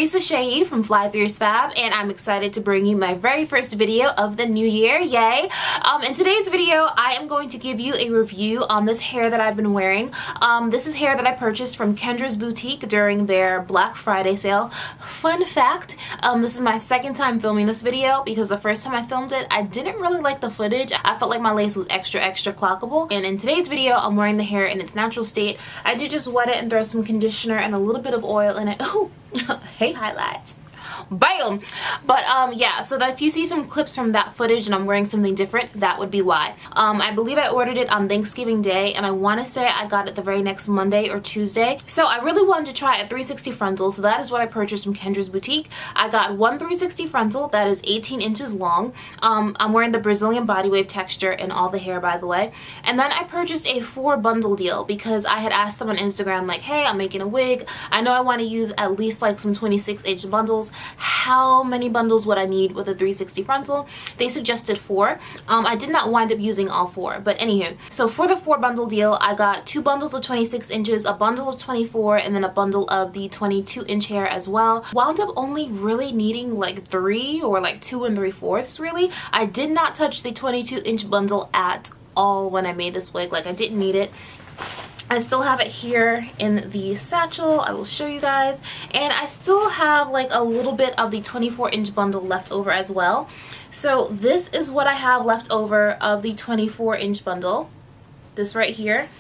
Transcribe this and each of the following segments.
It's from FlyFierceFab, and I'm excited to bring you my very first video of the new year. Yay! In today's video, I am going to give you a review on this hair that I've been wearing. This is hair that I purchased from Kendra's boutique during their Black Friday sale. Fun fact, this is my second time filming this video because the first time I filmed it, I didn't really like the footage. I felt like my lace was extra clockable. And in today's video, I'm wearing the hair in its natural state. I did just wet it and throw some conditioner and a little bit of oil in it. Oh, hey, highlights. Bam! But yeah, so that if you see some clips from that footage and I'm wearing something different, that would be why. I believe I ordered it on Thanksgiving Day, and I want to say I got it the very next Monday or Tuesday. So I really wanted to try a 360 frontal, so that is what I purchased from Kendra's boutique. I got one 360 frontal that is 18 inches long. I'm wearing the Brazilian body wave texture in all the hair, by the way. And then I purchased a 4-bundle deal because I had asked them on Instagram, like, hey, I'm making a wig. I know I want to use at least like some 26-inch bundles. How many bundles would I need with a 360 frontal? They suggested 4. I did not wind up using all 4, but anywho, so for the 4-bundle deal, I got 2 bundles of 26 inches, a bundle of 24, and then a bundle of the 22-inch hair as well. Wound up only really needing like 3 or like 2 3/4 really. I did not touch the 22-inch bundle at all when I made this wig. Like, I didn't need it. I still have it here in the satchel. I will show you guys. And I still have like a little bit of the 24-inch bundle left over as well. So this is what I have left over of the 24-inch bundle. This right here.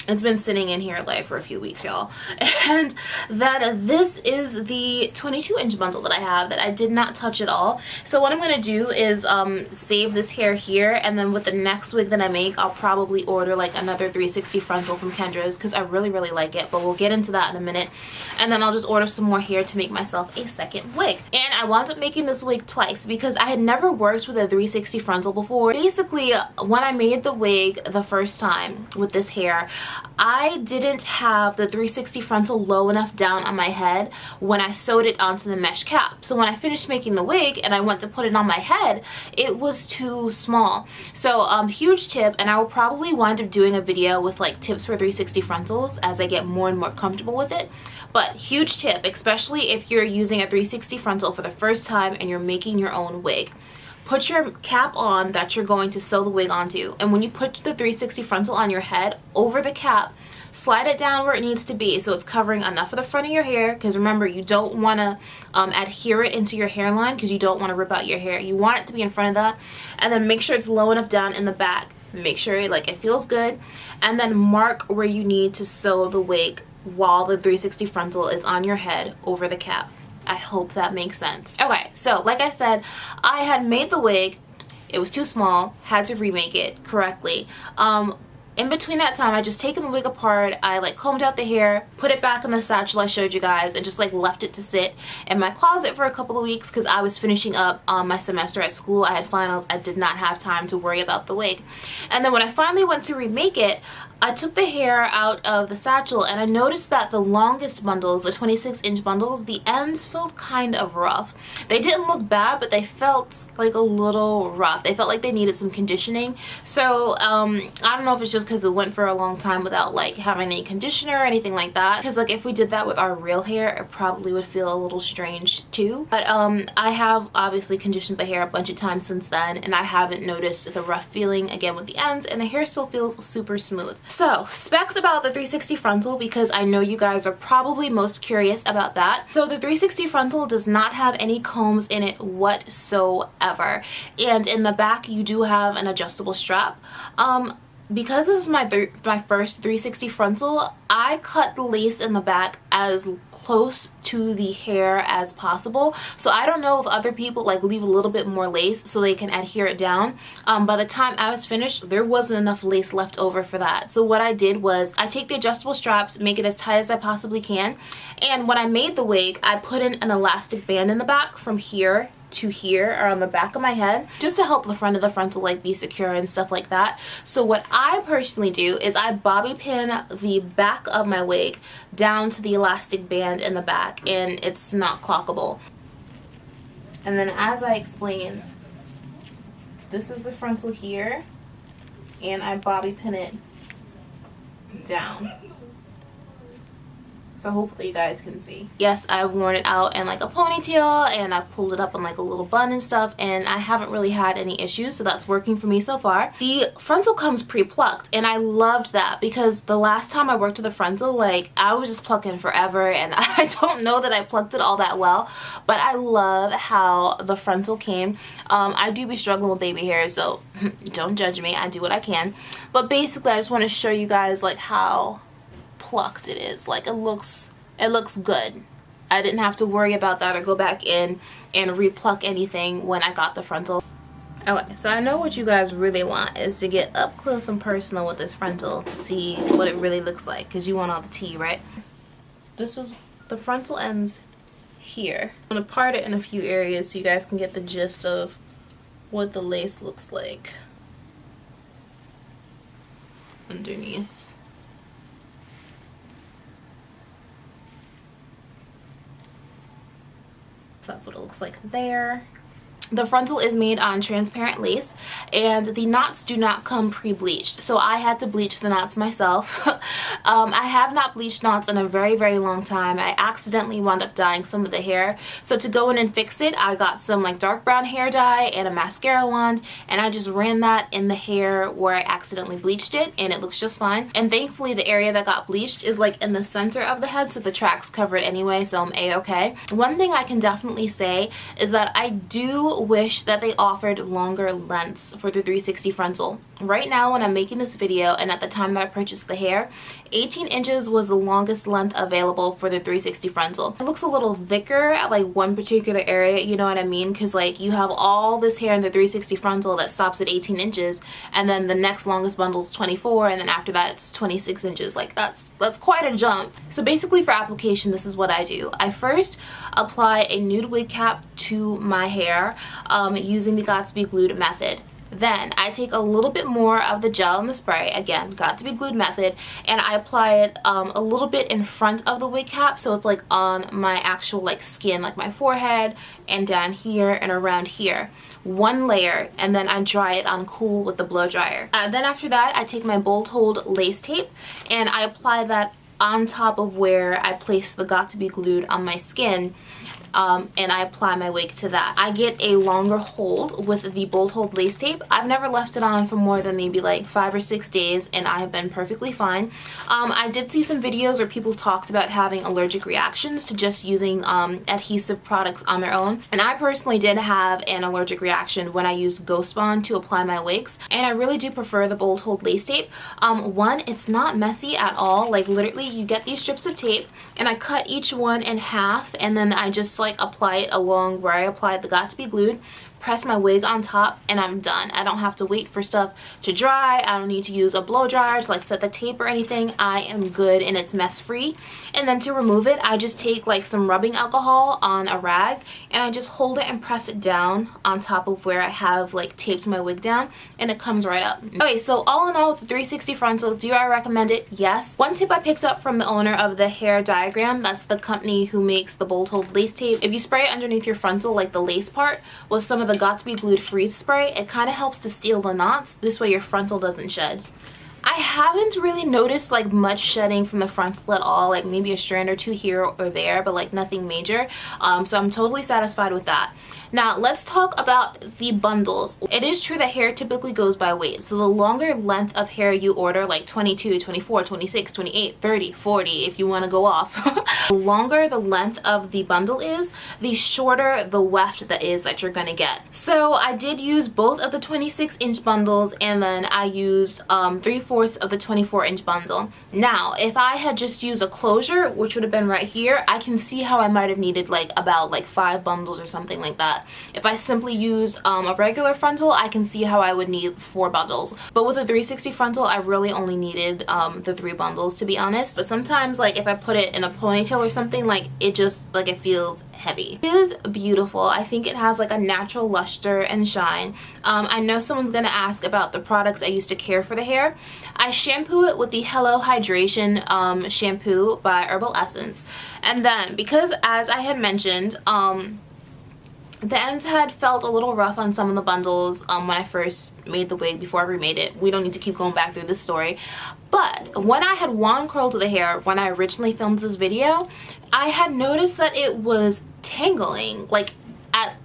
It's been sitting in here like for a few weeks, y'all. And then this is the 22-inch bundle that I have that I did not touch at all. So what I'm going to do is save this hair here, and then with the next wig that I make, I'll probably order like another 360 frontal from Kendra's because I really like it, but we'll get into that in a minute. And then I'll just order some more hair to make myself a second wig. And I wound up making this wig twice because I had never worked with a 360 frontal before. Basically, when I made the wig the first time with this hair, I didn't have the 360 frontal low enough down on my head when I sewed it onto the mesh cap. So when I finished making the wig and I went to put it on my head, it was too small. So huge tip, and I will probably wind up doing a video with like tips for 360 frontals as I get more and more comfortable with it. But huge tip, especially if you're using a 360 frontal for the first time and you're making your own wig. Put your cap on that you're going to sew the wig onto, and when you put the 360 frontal on your head, over the cap, slide it down where it needs to be so it's covering enough of the front of your hair, because remember, you don't want to adhere it into your hairline because you don't want to rip out your hair. You want it to be in front of that, and then make sure it's low enough down in the back. Make sure it feels good, and then mark where you need to sew the wig while the 360 frontal is on your head over the cap. I hope that makes sense. Okay, so like I said, I had made the wig. It was too small, had to remake it correctly. In between that time, I just taken the wig apart, I like combed out the hair, put it back in the satchel I showed you guys, and just like left it to sit in my closet for a couple of weeks because I was finishing up my semester at school. I had finals. I did not have time to worry about the wig. And then when I finally went to remake it, I took the hair out of the satchel and I noticed that the longest bundles, the 26-inch bundles, the ends felt kind of rough. They didn't look bad, but they felt like a little rough. They felt like they needed some conditioning. So I don't know if it's just because it went for a long time without like having any conditioner or anything like that. Because like if we did that with our real hair, it probably would feel a little strange too. But I have obviously conditioned the hair a bunch of times since then, and I haven't noticed the rough feeling again with the ends, and the hair still feels super smooth. So, specs about the 360 frontal, because I know you guys are probably most curious about that. So the 360 frontal does not have any combs in it whatsoever. And in the back you do have an adjustable strap. Because this is my first 360 frontal, I cut the lace in the back as close to the hair as possible. So I don't know if other people like leave a little bit more lace so they can adhere it down. By the time I was finished, there wasn't enough lace left over for that. So what I did was I take the adjustable straps, make it as tight as I possibly can, and when I made the wig, I put in an elastic band in the back from here to here or on the back of my head, just to help the front of the frontal like be secure and stuff like that. So what I personally do is I bobby pin the back of my wig down to the elastic band in the back, and it's not clockable. And then, as I explained, this is the frontal here, and I bobby pin it down. So hopefully you guys can see. Yes, I've worn it out in like a ponytail, and I've pulled it up in like a little bun and stuff, and I haven't really had any issues, so that's working for me so far. The frontal comes pre-plucked, and I loved that because the last time I worked with the frontal, like, I was just plucking forever, and I don't know that I plucked it all that well, but I love how the frontal came. I do be struggling with baby hair, so don't judge me. I do what I can. But basically, I just want to show you guys like how plucked it is. Like, it looks good. I didn't have to worry about that or go back in and repluck anything when I got the frontal. Okay, so I know what you guys really want is to get up close and personal with this frontal to see what it really looks like, because you want all the tea, right? This is the frontal ends here. I'm gonna part it in a few areas so you guys can get the gist of what the lace looks like underneath. So that's what it looks like there. The frontal is made on transparent lace, and the knots do not come pre-bleached, so I had to bleach the knots myself. I have not bleached knots in a very, very long time. I accidentally wound up dyeing some of the hair, so to go in and fix it, I got some like dark brown hair dye and a mascara wand, and I just ran that in the hair where I accidentally bleached it, and it looks just fine. And thankfully the area that got bleached is like in the center of the head, so the tracks cover it anyway, so I'm a-okay. One thing I can definitely say is that I do wish that they offered longer lengths for the 360 frontal. Right now when I'm making this video, and at the time that I purchased the hair, 18 inches was the longest length available for the 360 frontal. It looks a little thicker at like one particular area, you know what I mean? Because like you have all this hair in the 360 frontal that stops at 18 inches, and then the next longest bundle is 24, and then after that it's 26 inches. Like that's quite a jump. So basically for application, this is what I do. I first apply a nude wig cap to my hair using the Got2b Glued method. Then I take a little bit more of the gel in the spray, again, Got2b Glued method, and I apply it a little bit in front of the wig cap, so it's like on my actual like skin, like my forehead and down here and around here. One layer, and then I dry it on cool with the blow dryer. Then after that, I take my bolt hold lace tape and I apply that on top of where I place the Got2b Glued on my skin. And I apply my wig to that. I get a longer hold with the bolt hold lace tape. I've never left it on for more than maybe like 5 or 6 days, and I have been perfectly fine. I did see some videos where people talked about having allergic reactions to just using adhesive products on their own, and I personally did have an allergic reaction when I used Ghost Bond to apply my wigs, and I really do prefer the bolt hold lace tape. One, it's not messy at all. Like literally you get these strips of tape and I cut each one in half, and then I just like apply it along where I applied the Got2b Glued, press my wig on top, and I'm done. I don't have to wait for stuff to dry. I don't need to use a blow dryer to like set the tape or anything. I am good and it's mess free. And then to remove it, I just take like some rubbing alcohol on a rag and I just hold it and press it down on top of where I have like taped my wig down, and it comes right up. Okay, so all in all with the 360 frontal, do I recommend it? Yes. One tip I picked up from the owner of the Hair Diagram, that's the company who makes the bolt hold lace tape. If you spray it underneath your frontal, like the lace part, with some of the Got2b Glued freeze spray, it kind of helps to steal the knots. This way your frontal doesn't shed. I haven't really noticed like much shedding from the frontal at all, like maybe a strand or two here or there, but like nothing major. So I'm totally satisfied with that. Now let's talk about the bundles. It is true that hair typically goes by weight, so the longer length of hair you order, like 22, 24, 26, 28, 30, 40 if you want to go off, the longer the length of the bundle is, the shorter the weft that is that you're gonna get. So I did use both of the 26-inch bundles, and then I used 3/4 of the 24-inch bundle. Now if I had just used a closure, which would have been right here, I can see how I might have needed like about like 5 bundles or something like that. If I simply used a regular frontal, I can see how I would need 4 bundles. But with a 360 frontal, I really only needed the 3 bundles, to be honest. But sometimes like if I put it in a ponytail or something, like it just like it feels heavy. It is beautiful. I think it has like a natural luster and shine. I know someone's gonna ask about the products I use to care for the hair. I shampoo it with the Hello Hydration shampoo by Herbal Essence. And then, because as I had mentioned, the ends had felt a little rough on some of the bundles when I first made the wig before I remade it. We don't need to keep going back through this story. But when I had wand curled the hair when I originally filmed this video, I had noticed that it was tangling, like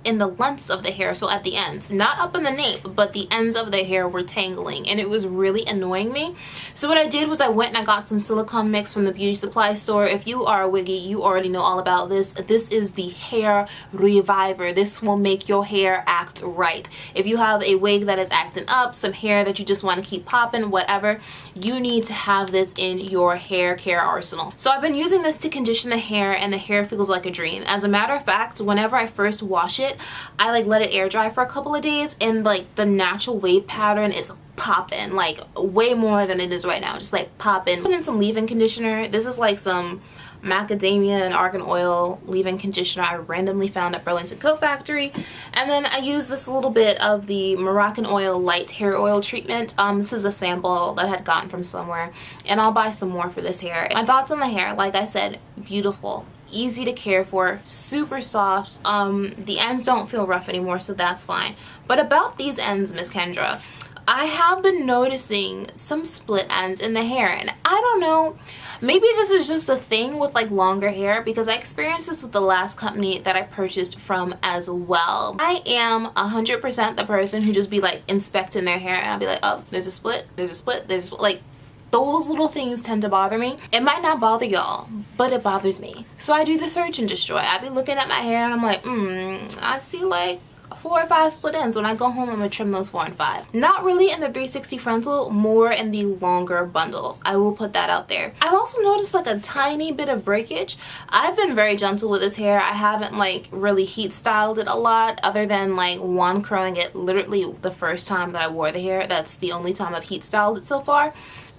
in the lengths of the hair, so at the ends, not up in the nape, but the ends of the hair were tangling, and it was really annoying me. So what I did was I went and I got some silicone mix from the beauty supply store. If you are a wiggy, you already know all about this. This is the hair reviver. This will make your hair act right. If you have a wig that is acting up, some hair that you just want to keep popping, whatever, you need to have this in your hair care arsenal. So I've been using this to condition the hair, and the hair feels like a dream. As a matter of fact, whenever I first wash it, I like let it air dry for a couple of days, and like the natural wave pattern is popping, like way more than it is right now, just like popping. Put in some leave-in conditioner. This is like some macadamia and argan oil leave-in conditioner I randomly found at Burlington Coat Factory. And then I use this little bit of the Moroccan oil light hair oil treatment. This is a sample that I had gotten from somewhere, and I'll buy some more for this hair. My thoughts on the hair, like I said, beautiful, easy to care for, super soft. The ends don't feel rough anymore, so that's fine. But about these ends, Miss Kendra, I have been noticing some split ends in the hair, and I don't know, maybe this is just a thing with like longer hair, because I experienced this with the last company that I purchased from as well. I am 100% the person who just be like inspecting their hair, and I'll be like, oh, there's a split, there's a split, there's a split. Like, those little things tend to bother me. It might not bother y'all, but it bothers me. So I do the search and destroy. I be looking at my hair and I'm like, I see like 4 or 5 split ends. When I go home, I'm gonna trim those 4 and 5. Not really in the 360 frontal, more in the longer bundles. I will put that out there. I've also noticed like a tiny bit of breakage. I've been very gentle with this hair. I haven't like really heat styled it a lot, other than like wand curling it literally the first time that I wore the hair. That's the only time I've heat styled it so far.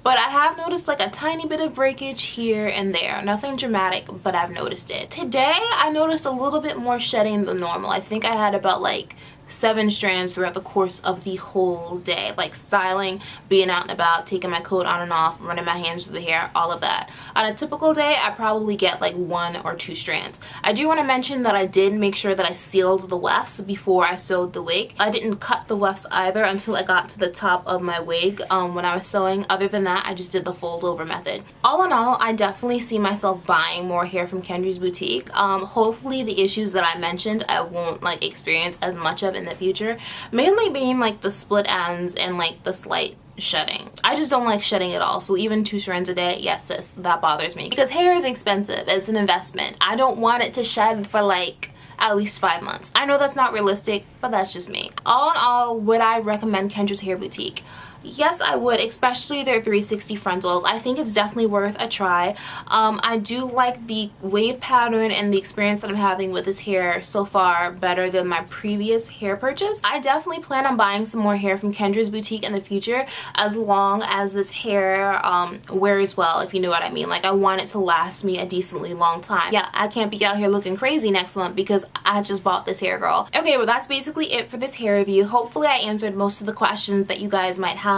But I have noticed like a tiny bit of breakage here and there. Nothing dramatic, but I've noticed it. Today, I noticed a little bit more shedding than normal. I think I had about like 7 strands throughout the course of the whole day, like styling, being out and about, taking my coat on and off, running my hands through the hair, all of that. On a typical day, I probably get like 1 or 2 strands. I do want to mention that I did make sure that I sealed the wefts before I sewed the wig. I didn't cut the wefts either until I got to the top of my wig when I was sewing. Other than that, I just did the fold over method. All in all, I definitely see myself buying more hair from Kendra's boutique. Hopefully the issues that I mentioned I won't like experience as much of in the future, mainly being like the split ends and like the slight shedding. I just don't like shedding at all, so even 2 strands a day, yes sis, that bothers me, because hair is expensive. It's an investment. I don't want it to shed for like at least 5 months. I know that's not realistic, but that's just me. All in all, would I recommend Kendra's Hair Boutique? Yes, I would, especially their 360 frontals. I think it's definitely worth a try. I do like the wave pattern and the experience that I'm having with this hair so far better than my previous hair purchase. I definitely plan on buying some more hair from Kendra's boutique in the future, as long as this hair wears well, if you know what I mean. Like, I want it to last me a decently long time. Yeah, I can't be out here looking crazy next month because I just bought this hair, girl. Okay, well that's basically it for this hair review. Hopefully I answered most of the questions that you guys might have.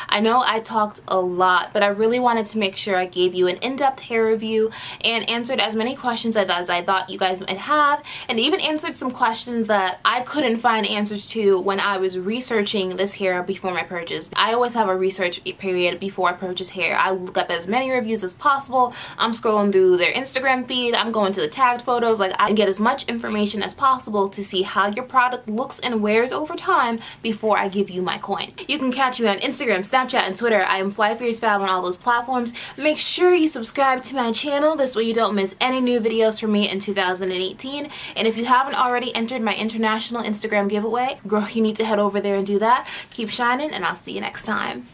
I know I talked a lot, but I really wanted to make sure I gave you an in-depth hair review and answered as many questions as I thought you guys might have, and even answered some questions that I couldn't find answers to when I was researching this hair before my purchase. I always have a research period before I purchase hair. I look up as many reviews as possible. I'm scrolling through their Instagram feed. I'm going to the tagged photos. Like, I get as much information as possible to see how your product looks and wears over time before I give you my coin. You can catch me on Instagram, Snapchat, and Twitter. I am FlyFierceFab on all those platforms. Make sure you subscribe to my channel. This way you don't miss any new videos from me in 2018. And if you haven't already entered my international Instagram giveaway, girl, you need to head over there and do that. Keep shining, and I'll see you next time.